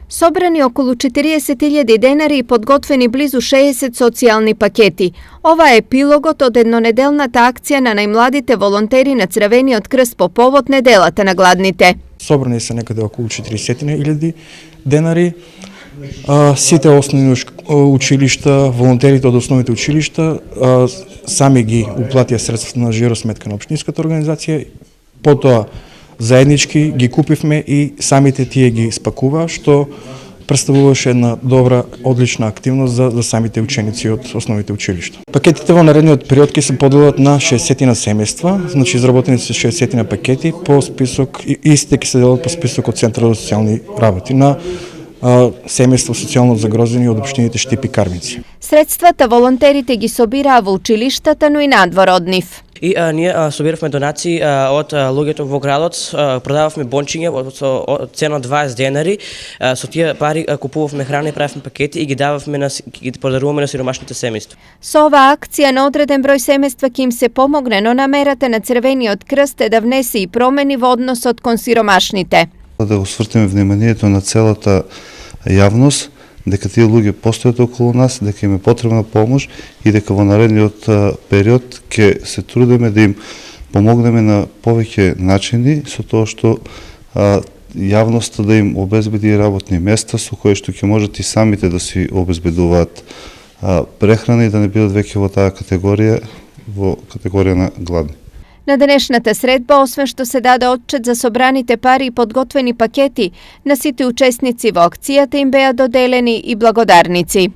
Собрани околу 40.000 денари и подготвени близу 60 социјални пакети. Ова е епилогот од еднонеделната акција на најмладите волонтери на Црвениот крст по повод неделата на гладните. Собрани се некаде околу 40.000 денари. Сите основни училишта, волонтерите од основните училишта сами ги уплатија средствата на жиросметка на општинската организација, потоа заеднички ги купивме и самите тие ги спакуваа, што представуваше една добра, одлична активност за самите ученици од основните училишта. Пакетите во наредниот период ќе се поделат на 60 на семејства, значи изработени се 60 на пакети по список, истите ќе се делат по список од Центарот за социјални работи на семејства социјално загрозени од општините Штип и Кармици. Средствата волонтерите ги собираа во училиштата, но и надвор од нив. И ние собиравме донации од луѓето во градот, продававме бончиња со цена 20 денари, со тие пари купувавме храна и правевме пакети и ги дававме ги подаруваме на сиромашните семејства. Со оваа акција на одреден број семејства ќе им се помогне, но намерата на Црвениот крст е да внесе и промени во односот кон сиромашните. Да освртиме вниманието на целата јавност дека тие луѓе постојат околу нас, дека им е потребна помош и дека во наредниот период ќе се трудиме да им помогнеме на повеќе начини со тоа што јавноста да им обезбеди работни места со кои што ќе можат и самите да си обезбедуваат прехрана и да не бидат веќе во таа категорија, во категорија на гладни. На денешната средба, освен што се даде отчет за собраните пари и подготвени пакети, на сите учесници во акцијата им беа доделени и благодарници.